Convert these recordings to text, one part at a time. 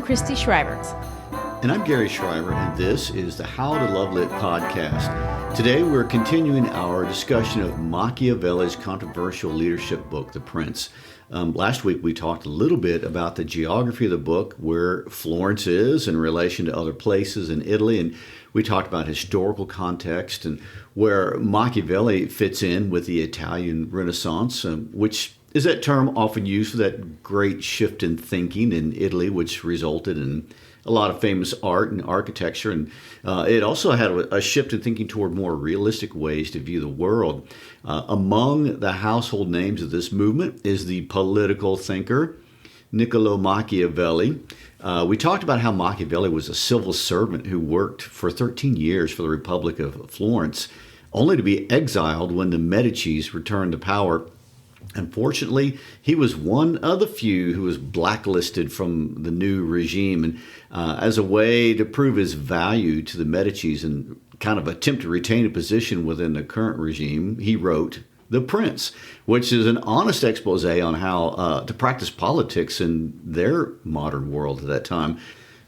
Christy Schreiber. And I'm Gary Schreiber, and this is the How to Love Lit podcast. Today we're continuing our discussion of Machiavelli's controversial leadership book, The Prince. Last week we talked a little bit about the geography of the book, where Florence is in relation to other places in Italy, and we talked about historical context and where Machiavelli fits in with the Italian Renaissance, which is that term often used for that great shift in thinking in Italy, which resulted in a lot of famous art and architecture. And it also had a shift in thinking toward more realistic ways to view the world. Among the household names of this movement is the political thinker Niccolo Machiavelli. We talked about how Machiavelli was a civil servant who worked for 13 years for the Republic of Florence, only to be exiled when the Medicis returned to power. Unfortunately, he was one of the few who was blacklisted from the new regime. And as a way to prove his value to the Medicis and kind of attempt to retain a position within the current regime, he wrote The Prince, which is an honest expose on how to practice politics in their modern world at that time.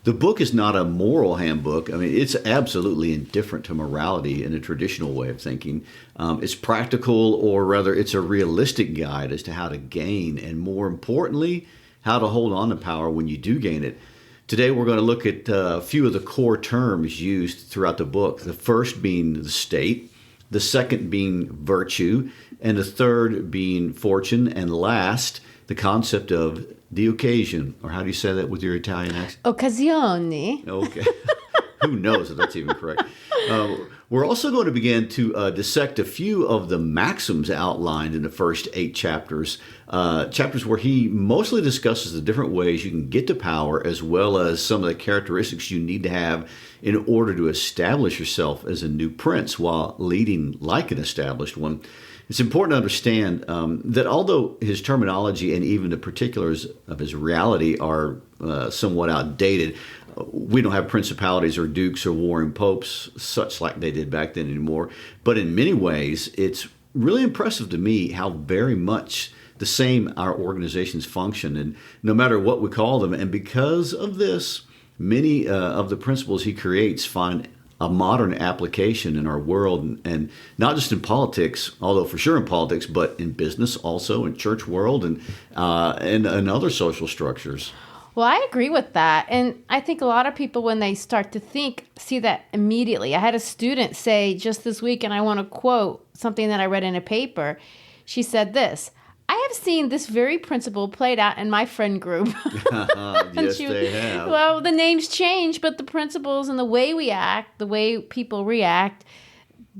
The book is not a moral handbook. I mean, it's absolutely indifferent to morality in a traditional way of thinking. It's practical, or rather, it's a realistic guide as to how to gain, and more importantly, how to hold on to power when you do gain it. Today, we're going to look at a few of the core terms used throughout the book. The first being the state, the second being virtue, and the third being fortune, and last, the concept of the occasion, or how do you say that with your Italian accent? Occasione. Okay. Who knows if that's even correct? We're also going to begin to dissect a few of the maxims outlined in the first 8 chapters, chapters where he mostly discusses the different ways you can get to power, as well as some of the characteristics you need to have in order to establish yourself as a new prince while leading like an established one. It's important to understand that although his terminology and even the particulars of his reality are somewhat outdated, we don't have principalities or dukes or warring popes, such like they did back then anymore. But in many ways, it's really impressive to me how very much the same our organizations function, and no matter what we call them. And because of this, many of the principles he creates find a modern application in our world, and not just in politics, although for sure in politics, but in business also, in church world, and other social structures. Well, I agree with that. And I think a lot of people, when they start to think, see that immediately. I had a student say just this week, and I want to quote something that I read in a paper. She said this: I have seen this very principle played out in my friend group. Yes, they have. Well, the names change, but the principles and the way we act, the way people react,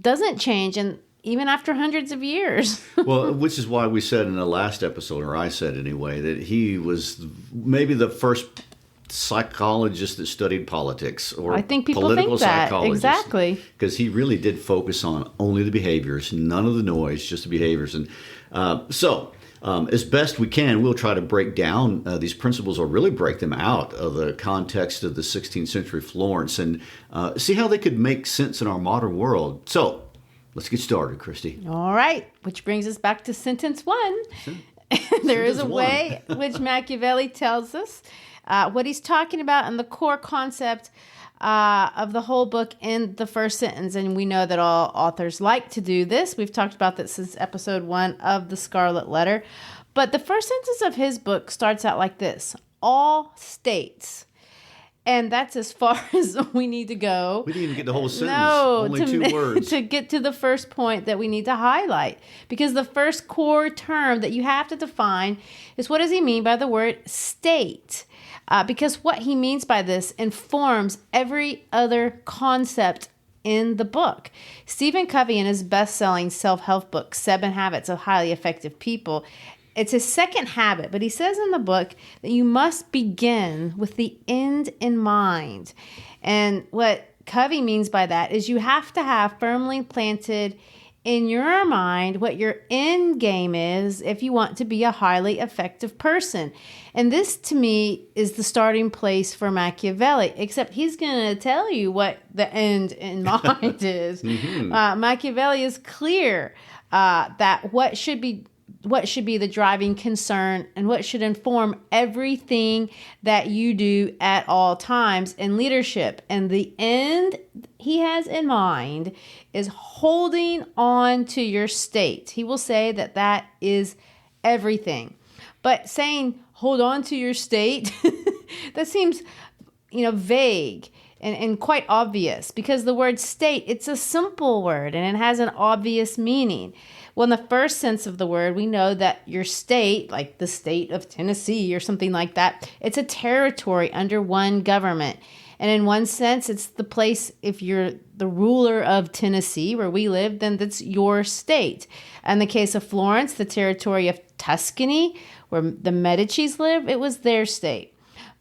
doesn't change, and even after hundreds of years. Well, which is why we said in the last episode, or I said anyway, that he was maybe the first psychologist that studied politics, or I think people political think that. psychologist. Exactly. Because he really did focus on only the behaviors, none of the noise, just the behaviors. And as best we can, we'll try to break down these principles, or really break them out of the context of the 16th century Florence, and see how they could make sense in our modern world. So let's get started, Christy. All right, which brings us back to sentence 1. There is a way which Machiavelli tells us what he's talking about and the core concept of the whole book in the first sentence. And we know that all authors like to do this. We've talked about this since episode 1 of The Scarlet Letter. But the first sentence of his book starts out like this: all states. And that's as far as we need to go. We didn't even get the whole sentence. No, only 2 words. To get to the first point that we need to highlight. Because the first core term that you have to define is, what does he mean by the word state? Because what he means by this informs every other concept in the book. Stephen Covey, in his best-selling self-help book, 7 Habits of Highly Effective People, it's his second habit, but he says in the book that you must begin with the end in mind. And what Covey means by that is you have to have firmly planted in your mind what your end game is if you want to be a highly effective person. And this, to me, is the starting place for Machiavelli, except he's going to tell you what the end in mind is. Mm-hmm. Machiavelli is clear that what should be what should be the driving concern and what should inform everything that you do at all times in leadership. And the end he has in mind is holding on to your state. He will say that that is everything. But saying hold on to your state, that seems, vague and quite obvious, because the word state, it's a simple word and it has an obvious meaning. Well, in the first sense of the word, we know that your state, like the state of Tennessee or something like that, it's a territory under one government. And in one sense, it's the place, if you're the ruler of Tennessee, where we live, then that's your state. In the case of Florence, the territory of Tuscany, where the Medicis live, it was their state.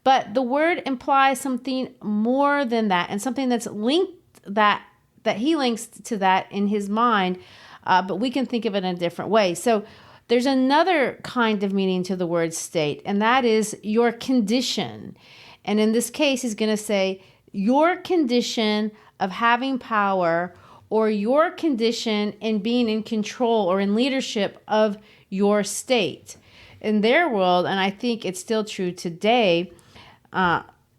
But the word implies something more than that, and something that's linked that he links to that in his mind, but we can think of it in a different way. So there's another kind of meaning to the word state, and that is your condition. And in this case, he's going to say your condition of having power, or your condition in being in control or in leadership of your state. In their world, and I think it's still true today,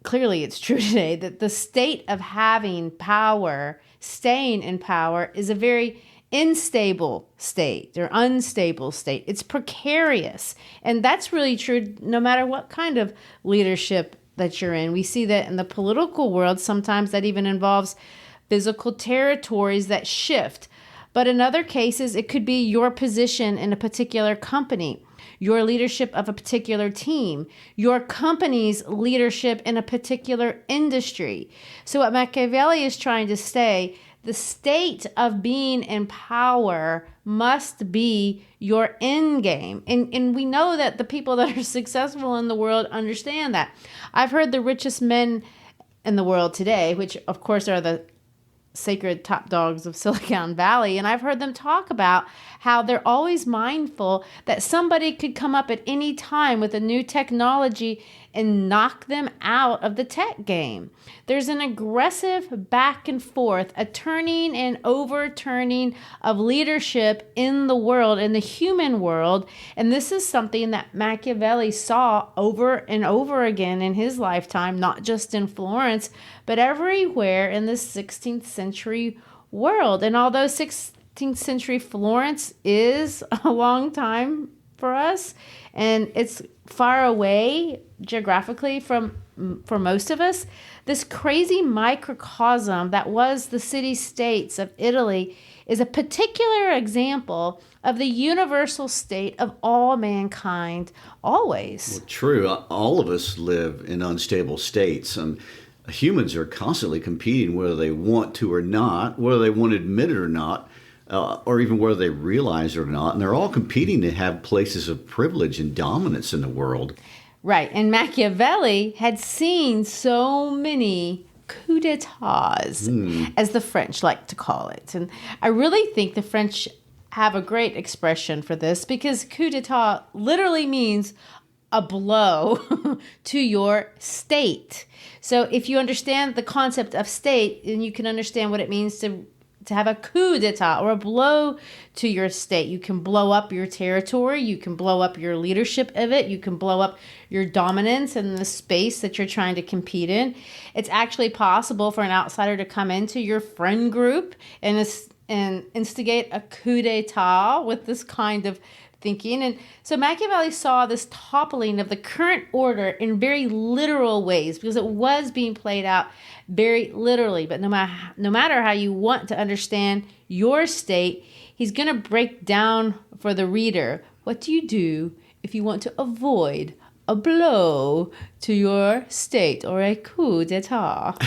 clearly it's true today, that the state of having power, staying in power, is a very unstable state or unstable state. It's precarious. And that's really true no matter what kind of leadership that you're in. We see that in the political world. Sometimes that even involves physical territories that shift. But in other cases, it could be your position in a particular company, your leadership of a particular team, your company's leadership in a particular industry. So what Machiavelli is trying to say, the state of being in power must be your end game. And we know that the people that are successful in the world understand that. I've heard the richest men in the world today, which of course are the sacred top dogs of Silicon Valley, and I've heard them talk about how they're always mindful that somebody could come up at any time with a new technology and knock them out of the tech game. There's an aggressive back and forth, a turning and overturning of leadership in the world, in the human world, and this is something that Machiavelli saw over and over again in his lifetime, not just in Florence, but everywhere in the 16th century world. And although 16th century Florence is a long time for us, and it's far away geographically for most of us, this crazy microcosm that was the city-states of Italy is a particular example of the universal state of all mankind always. Well, true. All of us live in unstable states. Humans are constantly competing, whether they want to or not, whether they want to admit it or not, or even whether they realize it or not. And they're all competing to have places of privilege and dominance in the world. Right. And Machiavelli had seen so many coups d'etats, as the French like to call it. And I really think the French have a great expression for this, because coup d'etat literally means a blow to your state. So if you understand the concept of state, then you can understand what it means to have a coup d'etat, or a blow to your state. You can blow up your territory. You can blow up your leadership of it. You can blow up your dominance in the space that you're trying to compete in. It's actually possible for an outsider to come into your friend group and instigate a coup d'etat with this kind of thinking. And so Machiavelli saw this toppling of the current order in very literal ways, because it was being played out very literally. But no matter how you want to understand your state, he's going to break down for the reader, what do you do if you want to avoid a blow to your state, or a coup d'etat?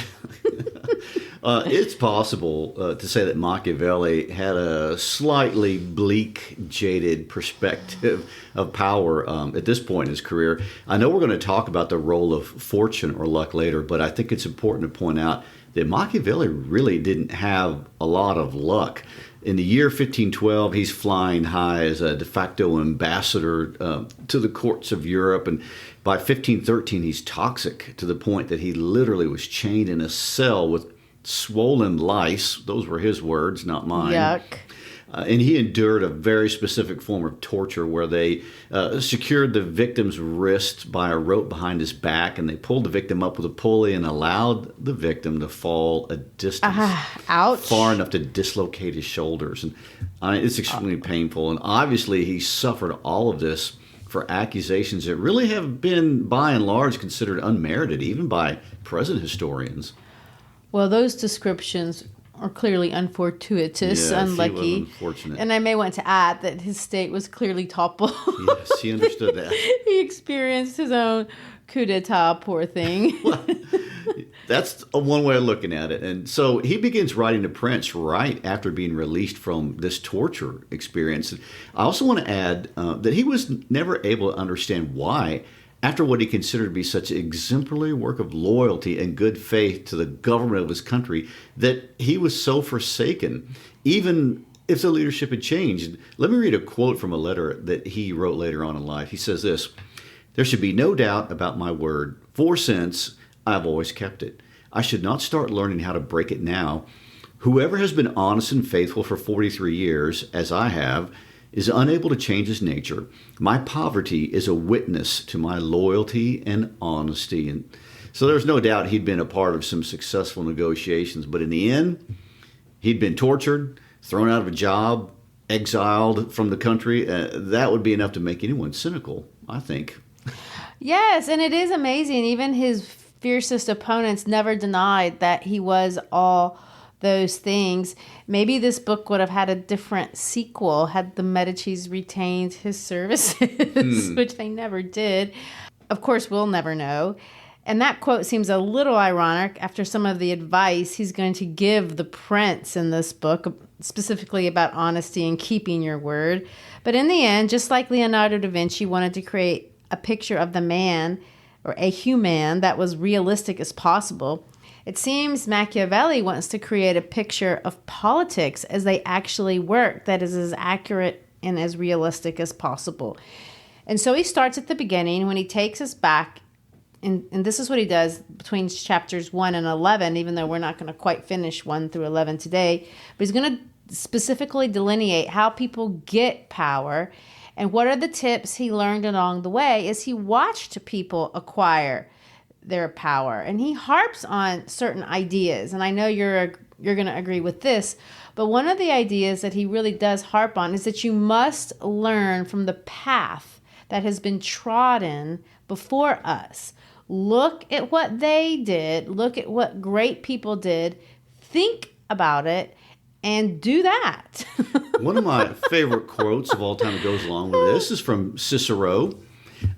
It's possible to say that Machiavelli had a slightly bleak, jaded perspective of power at this point in his career. I know we're going to talk about the role of fortune or luck later, but I think it's important to point out that Machiavelli really didn't have a lot of luck. In the year 1512, he's flying high as a de facto ambassador to the courts of Europe. And by 1513, he's toxic to the point that he literally was chained in a cell with swollen lice. Those were his words, not mine. Yuck. And he endured a very specific form of torture where they secured the victim's wrist by a rope behind his back, and they pulled the victim up with a pulley and allowed the victim to fall a distance ouch. far enough to dislocate his shoulders. And it's extremely painful. And obviously he suffered all of this for accusations that really have been, by and large, considered unmerited, even by present historians. Well, those descriptions are clearly unfortuitous, unlucky. He was unfortunate. And I may want to add that his state was clearly toppled. Yes, he understood that. He experienced his own coup d'etat, poor thing. Well, that's one way of looking at it. And so he begins writing to Prince right after being released from this torture experience. I also want to add that he was never able to understand why, after what he considered to be such an exemplary work of loyalty and good faith to the government of his country, that he was so forsaken, even if the leadership had changed. Let me read a quote from a letter that he wrote later on in life. He says this: "There should be no doubt about my word, for since I've always kept it, I should not start learning how to break it now. Whoever has been honest and faithful for 43 years, as I have, is unable to change his nature. My poverty is a witness to my loyalty and honesty." And so there's no doubt he'd been a part of some successful negotiations, but in the end, he'd been tortured, thrown out of a job, exiled from the country. That would be enough to make anyone cynical, I think. Yes, and it is amazing. Even his fiercest opponents never denied that he was all those things. Maybe this book would have had a different sequel had the Medicis retained his services, which they never did. Of course, we'll never know. And that quote seems a little ironic after some of the advice he's going to give the prince in this book, specifically about honesty and keeping your word. But in the end, just like Leonardo da Vinci wanted to create a picture of the man, or a human, that was realistic as possible, it seems Machiavelli wants to create a picture of politics as they actually work that is as accurate and as realistic as possible. And so he starts at the beginning when he takes us back, and this is what he does between chapters 1 and 11, even though we're not going to quite finish 1 through 11 today. But he's going to specifically delineate how people get power and what are the tips he learned along the way as he watched people acquire their power. And he harps on certain ideas, and I know you're going to agree with this, but one of the ideas that he really does harp on is that you must learn from the path that has been trodden before us. Look at what they did. Look at what great people did. Think about it and do that. One of my favorite quotes of all time that goes along with this is from Cicero.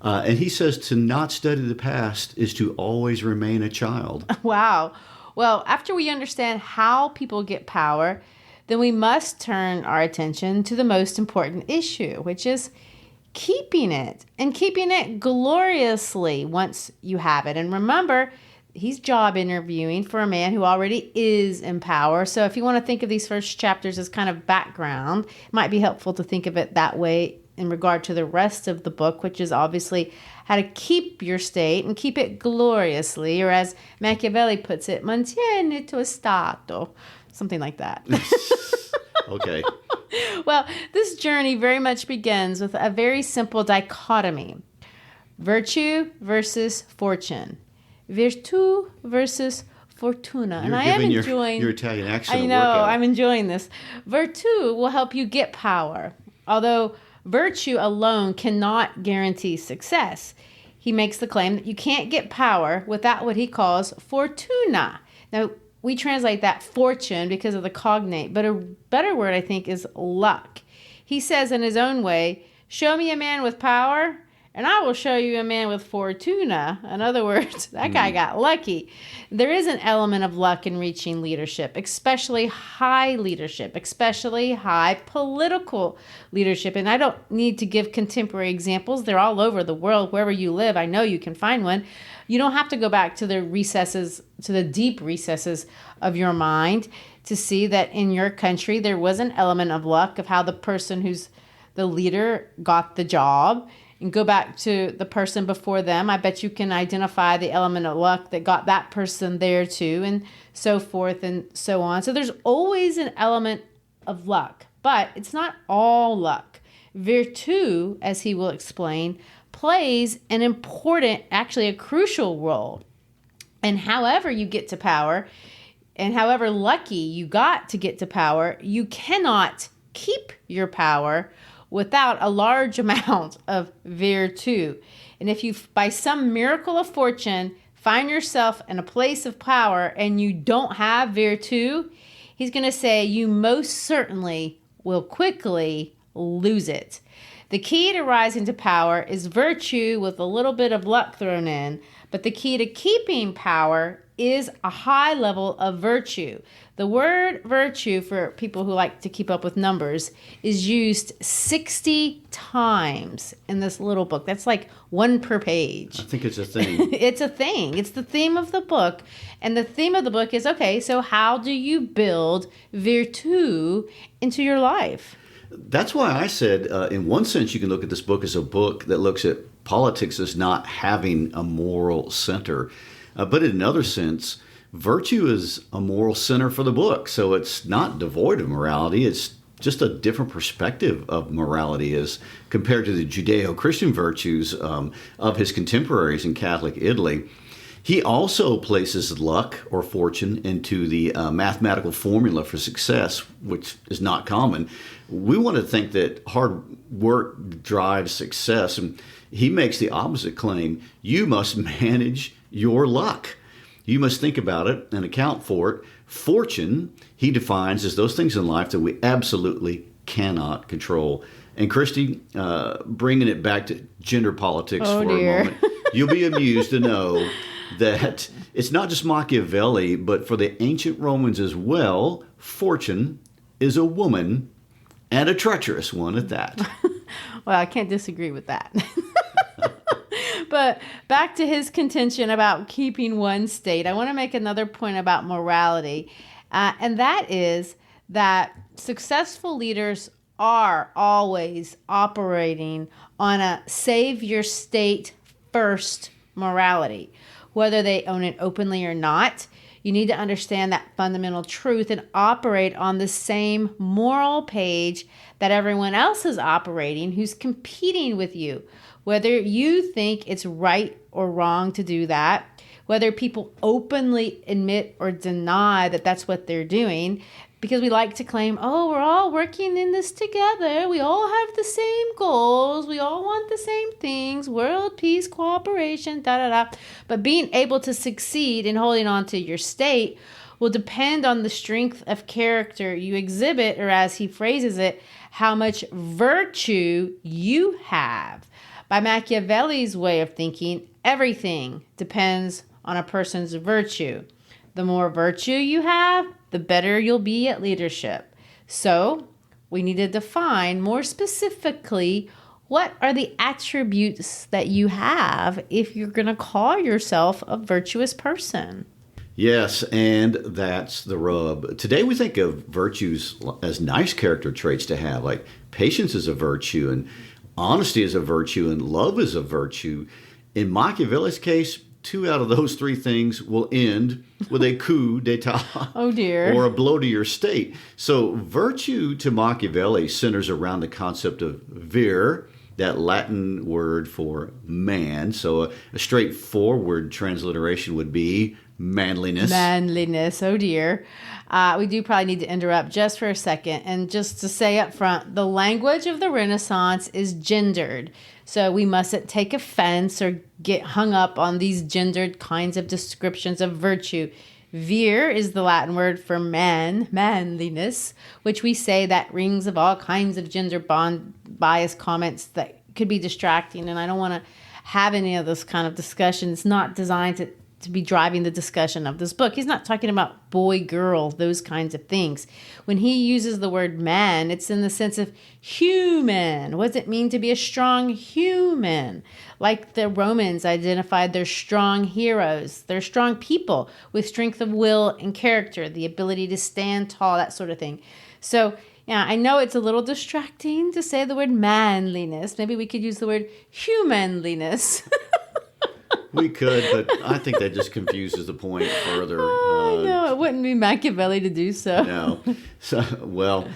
And he says, "To not study the past is to always remain a child." Wow. Well, after we understand how people get power, then we must turn our attention to the most important issue, which is keeping it, and keeping it gloriously once you have it. And remember, he's job interviewing for a man who already is in power. So if you want to think of these first chapters as kind of background, it might be helpful to think of it that way in regard to the rest of the book, which is obviously how to keep your state and keep it gloriously, or as Machiavelli puts it, mantiene tuo stato, something like that. Okay. Well, this journey very much begins with a very simple dichotomy: virtue versus fortune, virtu versus fortuna. You're and I am giving enjoying your Italian accent. I know, I'm enjoying this. Virtu will help you get power, although virtue alone cannot guarantee success. He makes the claim that you can't get power without what he calls fortuna. Now, we translate that fortune because of the cognate, but a better word, I think, is luck. He says in his own way, "Show me a man with power, and I will show you a man with fortuna." In other words, that guy got lucky. There is an element of luck in reaching leadership, especially high leadership, especially high political leadership. And I don't need to give contemporary examples. They're all over the world. Wherever you live, I know you can find one. You don't have to go back to the recesses, to the deep recesses of your mind to see that in your country there was an element of luck, of how the person who's the leader got the job, and go back to the person before them. I bet you can identify the element of luck that got that person there too, and so forth and so on. So there's always an element of luck. But it's not all luck. Virtù, as he will explain, plays an important, actually a crucial role. And however you get to power, and however lucky you got to get to power, you cannot keep your power without a large amount of virtù. And if you, by some miracle of fortune, find yourself in a place of power and you don't have virtù, he's going to say you most certainly will quickly lose it. The key to rising to power is virtue with a little bit of luck thrown in, but the key to keeping power is a high level of virtue. The word virtue, for people who like to keep up with numbers, is used 60 times in this little book. That's like one per page. I think it's a thing. It's a thing. It's the theme of the book. And the theme of the book is, okay, so how do you build virtù into your life? That's why I said, in one sense, you can look at this book as a book that looks at politics as not having a moral center. But in another sense, virtue is a moral center for the book. So it's not devoid of morality. It's just a different perspective of morality as compared to the Judeo-Christian virtues of his contemporaries in Catholic Italy. He also places luck or fortune into the mathematical formula for success, which is not common. We want to think that hard work drives success, and he makes the opposite claim. You must manage your luck. You must think about it and account for it. Fortune, he defines as those things in life that we absolutely cannot control. And Christy, bringing it back to gender politics for a moment, you'll be amused to know that it's not just Machiavelli, but for the ancient Romans as well, fortune is a woman, and a treacherous one at that. Well, I can't disagree with that. But back to his contention about keeping one state, I want to make another point about morality. And that is that successful leaders are always operating on a save your state first morality. Whether they own it openly or not, you need to understand that fundamental truth and operate on the same moral page that everyone else is operating who's competing with you. Whether you think it's right or wrong to do that, whether people openly admit or deny that that's what they're doing, because we like to claim, oh, we're all working in this together. We all have the same goals. We all want the same things, world peace, cooperation, da-da-da. But being able to succeed in holding on to your state will depend on the strength of character you exhibit, or as he phrases it, how much virtue you have. By Machiavelli's way of thinking, everything depends on a person's virtue. The more virtue you have, the better you'll be at leadership. So we need to define more specifically what are the attributes that you have if you're going to call yourself a virtuous person. Yes, and that's the rub. Today we think of virtues as nice character traits to have, like patience is a virtue, and honesty is a virtue, and love is a virtue. In Machiavelli's case, 2 out of those 3 things will end with a coup d'etat. Oh dear. Or a blow to your state. So virtue to Machiavelli centers around the concept of vir, that Latin word for man. So a straightforward transliteration would be manliness. Manliness, oh dear. We do probably need to interrupt just for a second. And just to say up front, the language of the Renaissance is gendered. So we mustn't take offense or get hung up on these gendered kinds of descriptions of virtue. Vir is the Latin word for man, manliness, which we say that rings of all kinds of gender bias comments that could be distracting. And I don't want to have any of this kind of discussion. It's not designed to be driving the discussion of this book. He's not talking about boy, girl, those kinds of things. When he uses the word man, it's in the sense of human. What does it mean to be a strong human? Like the Romans identified their strong heroes. They're strong people with strength of will and character, the ability to stand tall, that sort of thing. So, yeah, I know it's a little distracting to say the word manliness. Maybe we could use the word humanliness. We could, but I think that just confuses the point further. No, it wouldn't be Machiavelli to do so. No. So, well,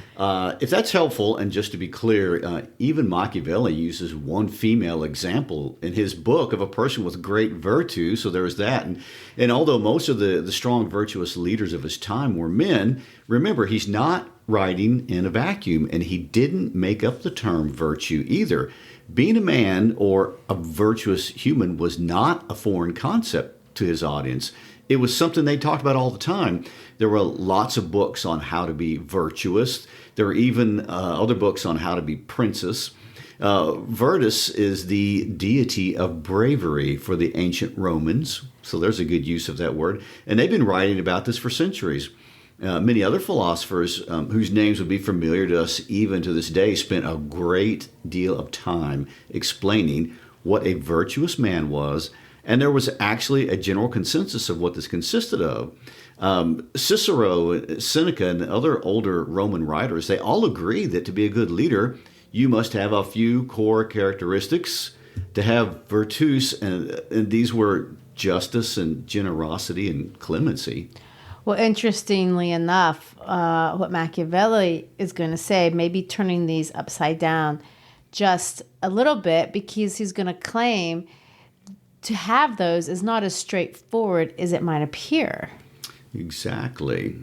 if that's helpful, and just to be clear, even Machiavelli uses one female example in his book of a person with great virtue. So there's that. And although most of the strong, virtuous leaders of his time were men, remember, he's not writing in a vacuum, and he didn't make up the term virtue either. Being a man or a virtuous human was not a foreign concept to his audience. It was something they talked about all the time. There were lots of books on how to be virtuous. There were even other books on how to be princess. Virtus is the deity of bravery for the ancient Romans. So there's a good use of that word. And they've been writing about this for centuries. Many other philosophers whose names would be familiar to us even to this day spent a great deal of time explaining what a virtuous man was, and there was actually a general consensus of what this consisted of. Cicero, Seneca, and other older Roman writers, they all agree that to be a good leader, you must have a few core characteristics. To have virtus, and these were justice and generosity and clemency. Well, interestingly enough, what Machiavelli is going to say, maybe turning these upside down just a little bit, because he's going to claim to have those is not as straightforward as it might appear. Exactly.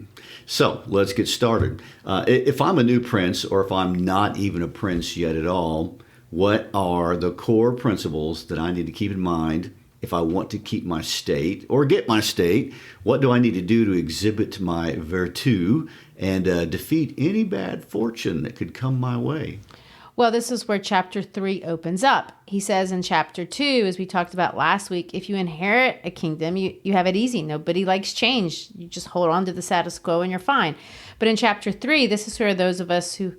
So let's get started. If I'm a new prince, or if I'm not even a prince yet at all, what are the core principles that I need to keep in mind if I want to keep my state or get my state? What do I need to do to exhibit my virtu and defeat any bad fortune that could come my way? Well, this is where chapter 3 opens up. He says in chapter 2, as we talked about last week, if you inherit a kingdom, you have it easy. Nobody likes change. You just hold on to the status quo and you're fine. But in chapter 3, this is where those of us who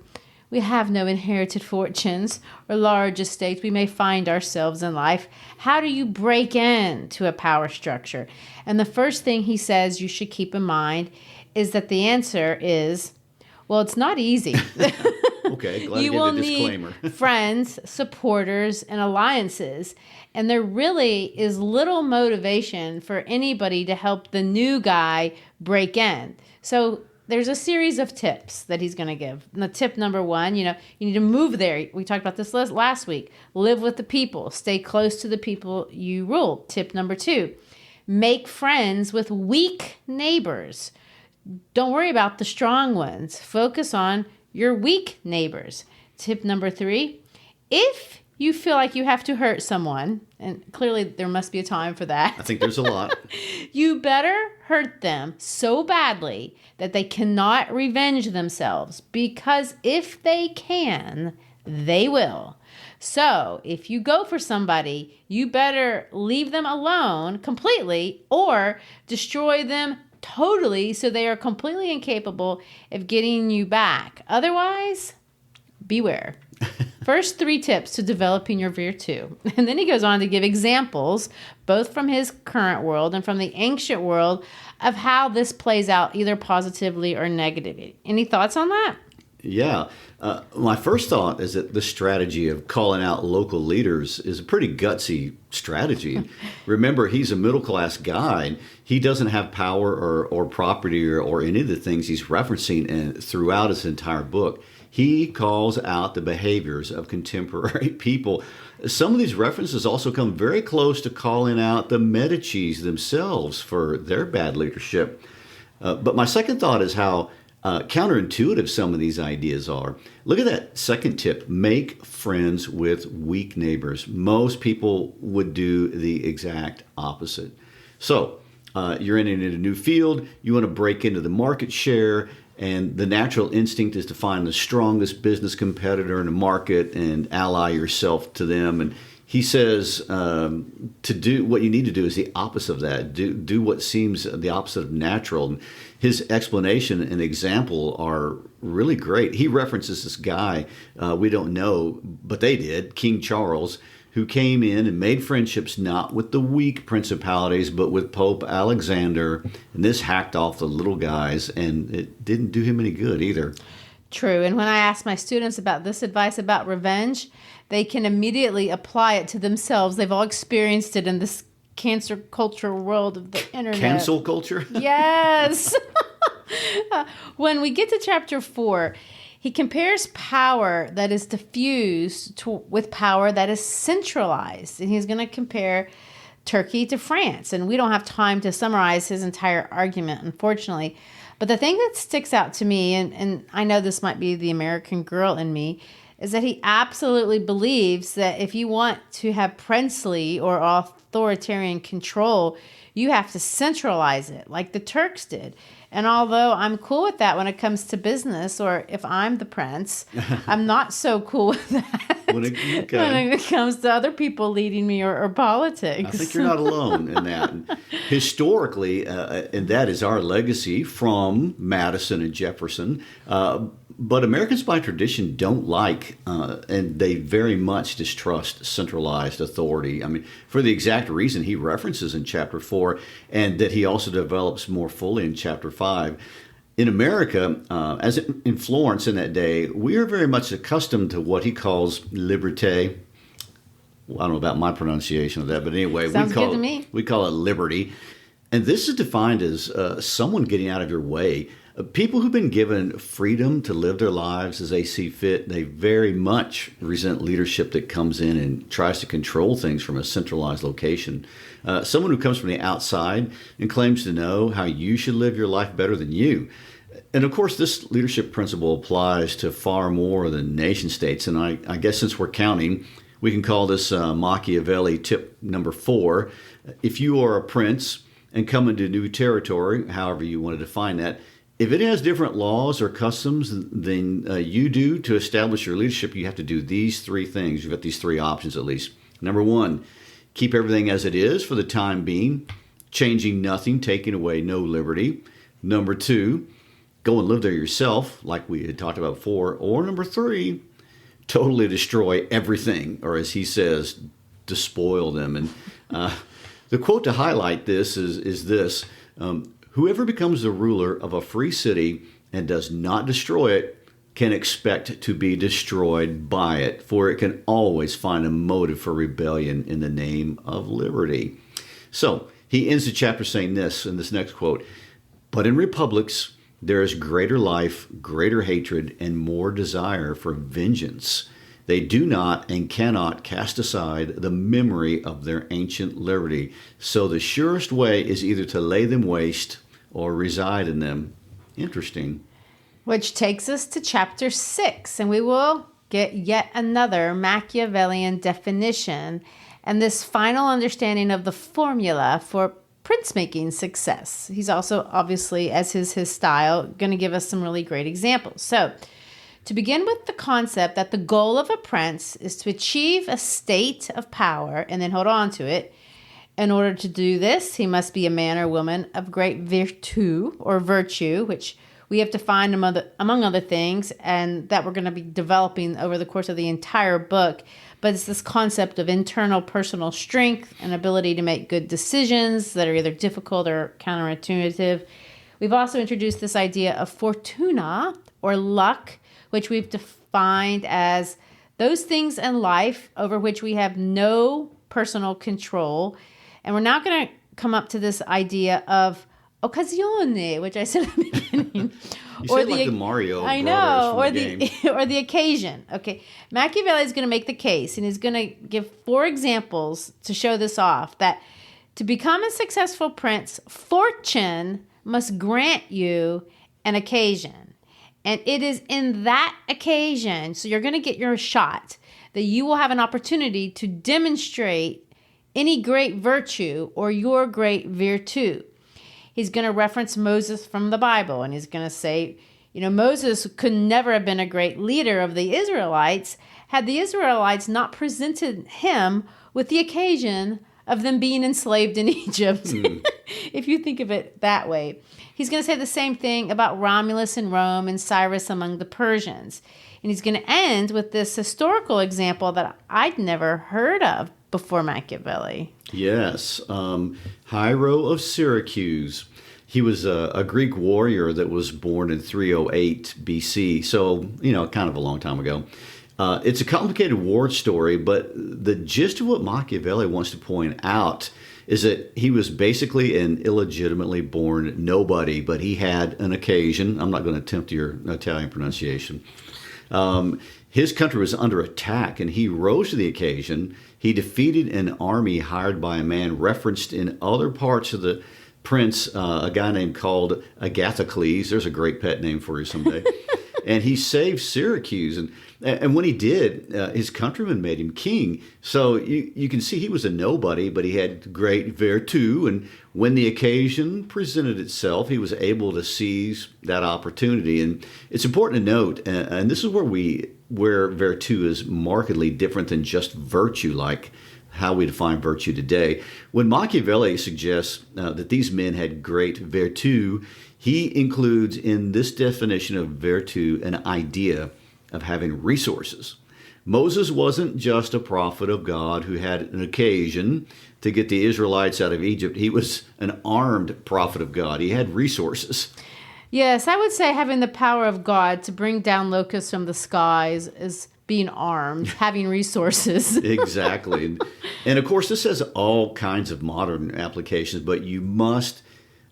we have no inherited fortunes or large estates we may find ourselves in life. How do you break into a power structure? And the first thing he says you should keep in mind is that the answer is, well, it's not easy. Okay, glad you to will get a disclaimer. need friends, supporters, and alliances. And there really is little motivation for anybody to help the new guy break in. So there's a series of tips that he's going to give. And the tip number 1, you need to move there. We talked about this last week. Live with the people. Stay close to the people you rule. Tip number 2, make friends with weak neighbors. Don't worry about the strong ones. Focus on your weak neighbors. Tip number 3, if you feel like you have to hurt someone, and clearly there must be a time for that. I think there's a lot. You better hurt them so badly that they cannot revenge themselves, because if they can, they will. So if you go for somebody, you better leave them alone completely or destroy them totally so they are completely incapable of getting you back. Otherwise, beware. First 3 tips to developing your virtu. And then he goes on to give examples, both from his current world and from the ancient world, of how this plays out either positively or negatively. Any thoughts on that? Yeah. My first thought is that the strategy of calling out local leaders is a pretty gutsy strategy. Remember, he's a middle-class guy. He doesn't have power or property or any of the things he's referencing throughout his entire book. He calls out the behaviors of contemporary people. Some of these references also come very close to calling out the Medicis themselves for their bad leadership. But my second thought is how counterintuitive some of these ideas are. Look at that second tip, make friends with weak neighbors. Most people would do the exact opposite. So you're in a new field, you want to break into the market share, and the natural instinct is to find the strongest business competitor in the market and ally yourself to them. And he says to do what you need to do is the opposite of that. Do what seems the opposite of natural. And his explanation and example are really great. He references this guy we don't know, but they did, King Charles, who came in and made friendships not with the weak principalities, but with Pope Alexander. And this hacked off the little guys, and it didn't do him any good either. True. And when I ask my students about this advice about revenge, they can immediately apply it to themselves. They've all experienced it in this cancer culture world of the internet. Cancel culture? Yes. When we get to chapter 4, he compares power that is diffused with power that is centralized. And he's going to compare Turkey to France. And we don't have time to summarize his entire argument, unfortunately. But the thing that sticks out to me, and I know this might be the American girl in me, is that he absolutely believes that if you want to have princely or authoritarian control, you have to centralize it like the Turks did. And although I'm cool with that when it comes to business, or if I'm the prince, I'm not so cool with that when it comes to other people leading me or politics. I think you're not alone in that. And historically, and that is our legacy from Madison and Jefferson, but Americans by tradition don't like, and they very much distrust centralized authority. I mean, for the exact reason he references in chapter 4, and that he also develops more fully in chapter 5. In America, as in Florence in that day, we are very much accustomed to what he calls liberté. Well, I don't know about my pronunciation of that, but anyway, we call it liberty. And this is defined as someone getting out of your way. People who've been given freedom to live their lives as they see fit, they very much resent leadership that comes in and tries to control things from a centralized location. Someone who comes from the outside and claims to know how you should live your life better than you. And of course, this leadership principle applies to far more than nation states. And I guess since we're counting, we can call this Machiavelli tip number 4. If you are a prince and come into new territory, however you want to define that, if it has different laws or customs than you do to establish your leadership, you have to do these 3 things. You've got these 3 options at least. Number 1, keep everything as it is for the time being, changing nothing, taking away no liberty. Number 2, go and live there yourself, like we had talked about before. Or number 3, totally destroy everything, or as he says, despoil them. And the quote to highlight this is this. Whoever becomes the ruler of a free city and does not destroy it can expect to be destroyed by it, for it can always find a motive for rebellion in the name of liberty. So he ends the chapter saying this in this next quote, but in republics there is greater life, greater hatred, and more desire for vengeance. They do not and cannot cast aside the memory of their ancient liberty. So the surest way is either to lay them waste or reside in them. Interesting. Which takes us to chapter 6, and we will get yet another Machiavellian definition and this final understanding of the formula for prince-making success. He's also, obviously, as is his style, going to give us some really great examples. So, to begin with the concept that the goal of a prince is to achieve a state of power and then hold on to it. In order to do this, he must be a man or woman of great virtu or virtue, which we have defined among other things, and that we're going to be developing over the course of the entire book. But it's this concept of internal personal strength and ability to make good decisions that are either difficult or counterintuitive. We've also introduced this idea of Fortuna or luck, which we've defined as those things in life over which we have no personal control. And we're now going to come up to this idea of occasione, which I said at the beginning. You said like the Mario I know, or the or the occasion. Okay, Machiavelli is going to make the case, and he's going to give 4 examples to show this off, that to become a successful prince, fortune must grant you an occasion. And it is in that occasion, so you're going to get your shot, that you will have an opportunity to demonstrate any great virtue or your great virtù. He's going to reference Moses from the Bible, and he's going to say, Moses could never have been a great leader of the Israelites had the Israelites not presented him with the occasion of them being enslaved in Egypt. If you think of it that way. He's going to say the same thing about Romulus in Rome and Cyrus among the Persians. And he's going to end with this historical example that I'd never heard of before Machiavelli. Yes. Hiero of Syracuse. He was a Greek warrior that was born in 308 BC, so, kind of a long time ago. It's a complicated war story, but the gist of what Machiavelli wants to point out is that he was basically an illegitimately born nobody, but he had an occasion. I'm not going to attempt your Italian pronunciation. His country was under attack, and he rose to the occasion. He defeated an army hired by a man referenced in other parts of the Prince, a guy named called Agathocles. There's a great pet name for you someday. And he saved Syracuse. And when he did, his countrymen made him king. So you can see he was a nobody, but he had great virtù. And when the occasion presented itself, he was able to seize that opportunity. And it's important to note, and this is where virtù is markedly different than just virtue, like how we define virtue today. When Machiavelli suggests that these men had great virtù, he includes in this definition of virtù an idea of having resources. Moses wasn't just a prophet of God who had an occasion to get the Israelites out of Egypt. He was an armed prophet of God. He had resources. Yes, I would say having the power of God to bring down locusts from the skies is being armed, having resources. Exactly. And of course, this has all kinds of modern applications, but you must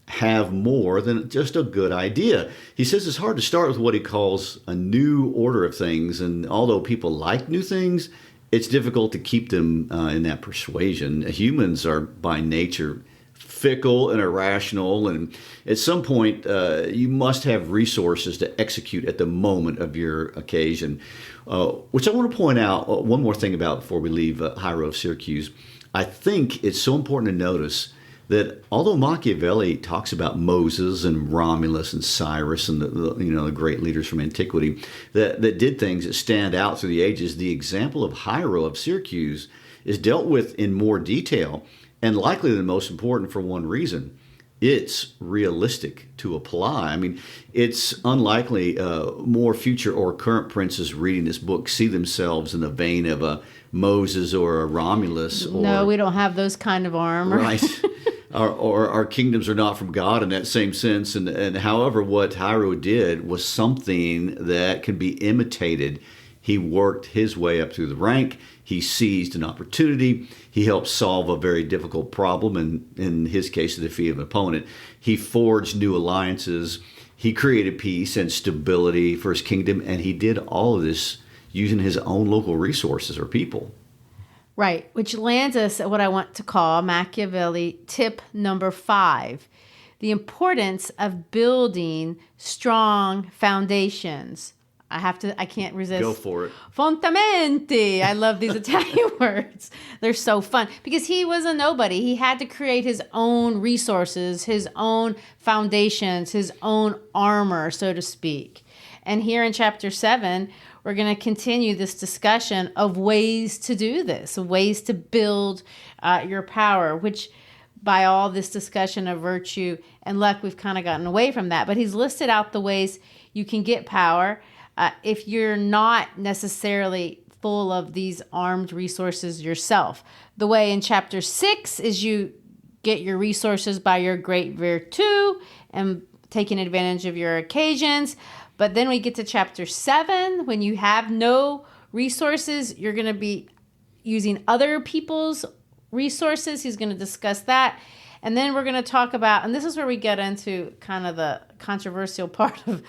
have more than just a good idea. He says it's hard to start with what he calls a new order of things. And although people like new things, it's difficult to keep them in that persuasion. Humans are by nature fickle and irrational, and at some point you must have resources to execute at the moment of your occasion. Which I want to point out one more thing about before we leave Hiero of Syracuse. I think it's so important to notice that although Machiavelli talks about Moses and Romulus and Cyrus and the great leaders from antiquity that did things that stand out through the ages, the example of Hiero of Syracuse is dealt with in more detail, and likely the most important for one reason. It's realistic to apply. I mean, it's unlikely more future or current princes reading this book see themselves in the vein of a Moses or a Romulus. No, we don't have those kind of armor. Right. Or our kingdoms are not from God in that same sense. And however, what Hiero did was something that can be imitated. He worked his way up through the rank. He seized an opportunity. He helped solve a very difficult problem, and in his case, the defeat of an opponent. He forged new alliances. He created peace and stability for his kingdom, and he did all of this using his own local resources or people. Right, which lands us at what I want to call Machiavelli tip number 5, the importance of building strong foundations. I can't resist. Go for it. Fondamenti. I love these Italian words. They're so fun because he was a nobody. He had to create his own resources, his own foundations, his own armor, so to speak. And here in chapter 7, we're going to continue this discussion of ways to do this, ways to build your power, which by all this discussion of virtue and luck, we've kind of gotten away from that. But he's listed out the ways you can get power if you're not necessarily full of these armed resources yourself. The way in chapter 6 is you get your resources by your great virtù and taking advantage of your occasions. But then we get to chapter 7, when you have no resources, you're going to be using other people's resources. He's going to discuss that. And then we're going to talk about, and this is where we get into kind of the controversial part of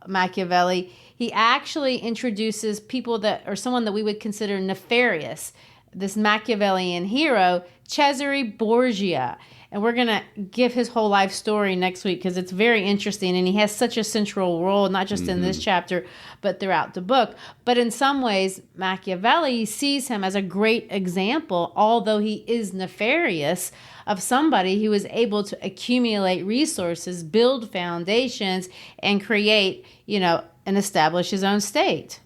Machiavelli. He actually introduces people that, or someone that we would consider nefarious, this Machiavellian hero, Cesare Borgia. And we're going to give his whole life story next week because it's very interesting. And he has such a central role, not just in this chapter, but throughout the book. But in some ways, Machiavelli sees him as a great example, although he is nefarious, of somebody who was able to accumulate resources, build foundations, and create, and establish his own state.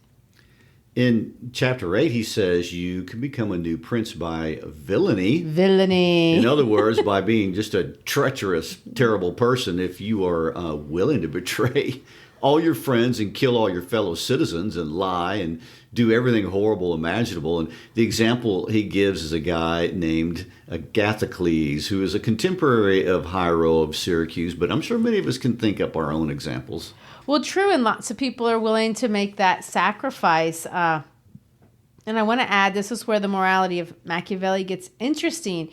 In chapter 8, he says you can become a new prince by villainy. Villainy. In other words, by being just a treacherous, terrible person if you are willing to betray all your friends and kill all your fellow citizens and lie and do everything horrible imaginable. And the example he gives is a guy named Agathocles, who is a contemporary of Hiero of Syracuse, but I'm sure many of us can think up our own examples. Well, true, and lots of people are willing to make that sacrifice. And I want to add, this is where the morality of Machiavelli gets interesting.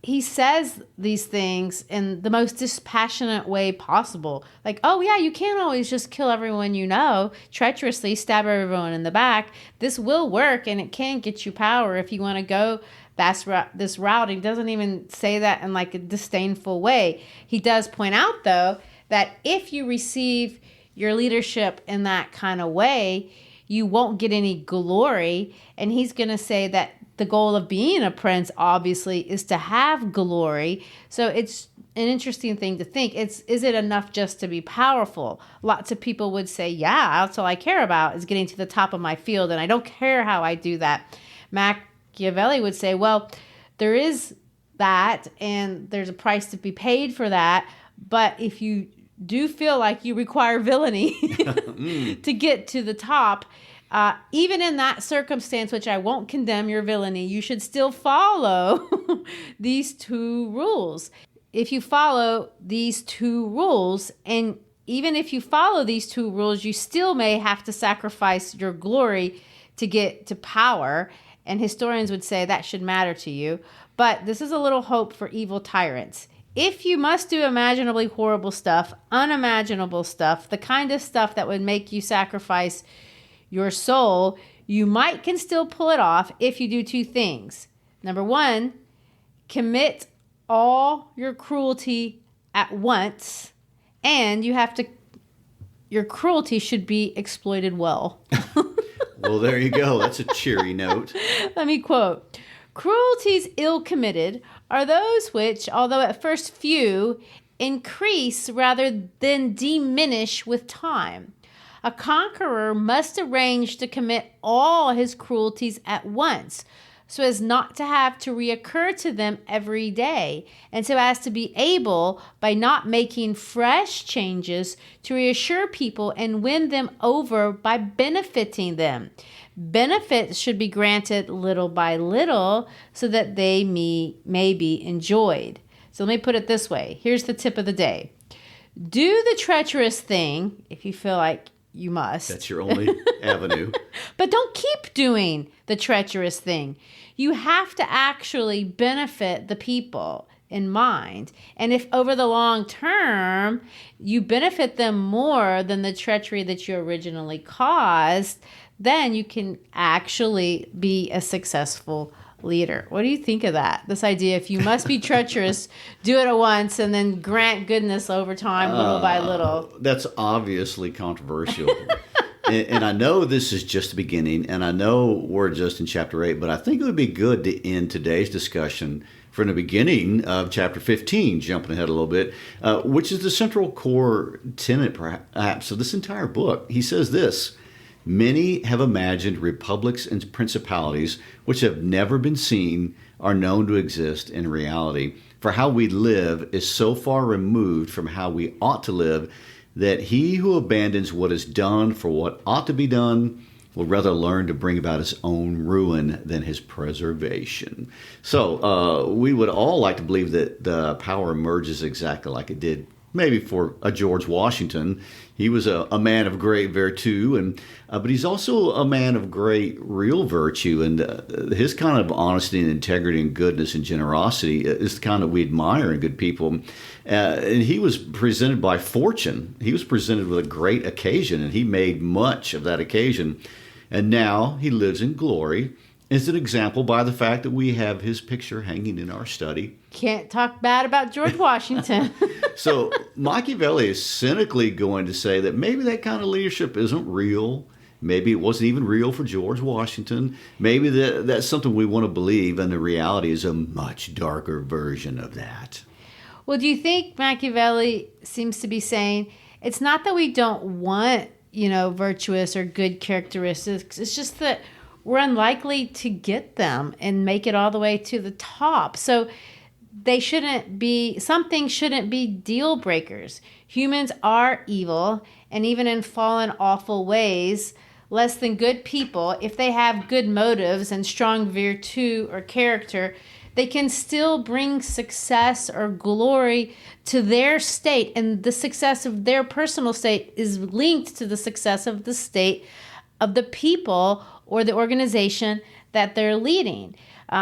he says these things in the most dispassionate way possible. Like, oh yeah, you can't always just kill everyone you know, treacherously stab everyone in the back. This will work, and it can get you power if you want to go this route. He doesn't even say that in like a disdainful way. He does point out, though, that if you receive your leadership in that kind of way, you won't get any glory. And he's going to say that the goal of being a prince, obviously, is to have glory. So it's an interesting thing to think. Is it enough just to be powerful? Lots of people would say, yeah, that's all I care about is getting to the top of my field, and I don't care how I do that. Machiavelli would say, well, there is that, and there's a price to be paid for that. But if you do feel like you require villainy to get to the top, even in that circumstance, which I won't condemn your villainy, you should still follow these two rules. If you follow these two rules, and even if you follow these two rules, you still may have to sacrifice your glory to get to power. And historians would say that should matter to you. But this is a little hope for evil tyrants. If you must do imaginably horrible stuff, unimaginable stuff, the kind of stuff that would make you sacrifice your soul, you can still pull it off if you do two things. Number one, commit all your cruelty at once, and your cruelty should be exploited well. Well, there you go. That's a cheery note. Let me quote, "Cruelties ill committed are those which, although at first few, increase rather than diminish with time. A conqueror must arrange to commit all his cruelties at once, so as not to have to reoccur to them every day, and so as to be able, by not making fresh changes, to reassure people and win them over by benefiting them. Benefits should be granted little by little, so that they may be enjoyed." So let me put it this way. Here's the tip of the day. Do the treacherous thing if you feel like you must. That's your only avenue. But don't keep doing the treacherous thing. You have to actually benefit the people in mind. And if over the long term you benefit them more than the treachery that you originally caused, then you can actually be a successful leader. What do you think of that? This idea, if you must be treacherous, do it at once and then grant goodness over time, little by little. That's obviously controversial. and I know this is just the beginning, and I know we're just in chapter 8, but I think it would be good to end today's discussion from the beginning of chapter 15, jumping ahead a little bit, which is the central core tenet, perhaps, of this entire book. He says this: "Many have imagined republics and principalities which have never been seen are known to exist in reality. For how we live is so far removed from how we ought to live that he who abandons what is done for what ought to be done will rather learn to bring about his own ruin than his preservation." So we would all like to believe that the power emerges exactly like it did maybe for a George Washington. He was a man of great virtue, but he's also a man of great real virtue. And his kind of honesty and integrity and goodness and generosity is the kind that we admire in good people. And he was presented by fortune. He was presented with a great occasion, and he made much of that occasion. And now he lives in glory. Is an example by the fact that we have his picture hanging in our study. Can't talk bad about George Washington. So Machiavelli is cynically going to say that maybe that kind of leadership isn't real. Maybe it wasn't even real for George Washington. Maybe that's something we want to believe, and the reality is a much darker version of that. Well, do you think Machiavelli seems to be saying it's not that we don't want, virtuous or good characteristics. It's just that we're unlikely to get them and make it all the way to the top. So some things shouldn't be deal breakers. Humans are evil, and even in fallen, awful ways, less than good people, if they have good motives and strong virtue or character, they can still bring success or glory to their state. And the success of their personal state is linked to the success of the state of the people or the organization that they're leading.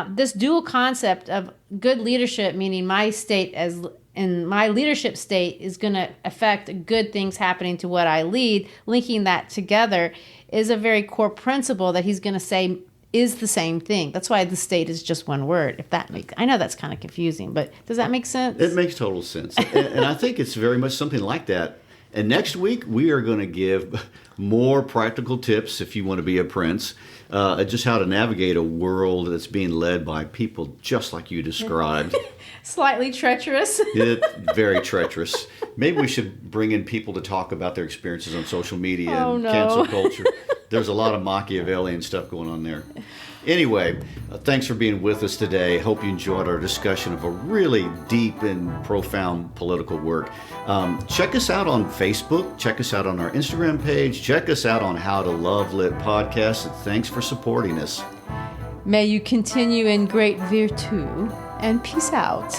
This dual concept of good leadership, meaning my state as in my leadership state is going to affect good things happening to what I lead, linking that together is a very core principle that he's going to say is the same thing. That's why the state is just one word. If that makes, I know that's kind of confusing, but does that make sense? It makes total sense. And I think it's very much something like that. And next week, we are going to give more practical tips if you want to be a prince, just how to navigate a world that's being led by people just like you described. Slightly treacherous. Very treacherous. Maybe we should bring in people to talk about their experiences on social media and no. cancel culture. There's a lot of Machiavellian stuff going on there. Anyway, thanks for being with us today. Hope you enjoyed our discussion of a really deep and profound political work. Check us out on Facebook. Check us out on our Instagram page. Check us out on How to Love Lit podcast. And thanks for supporting us. May you continue in great virtue and peace out.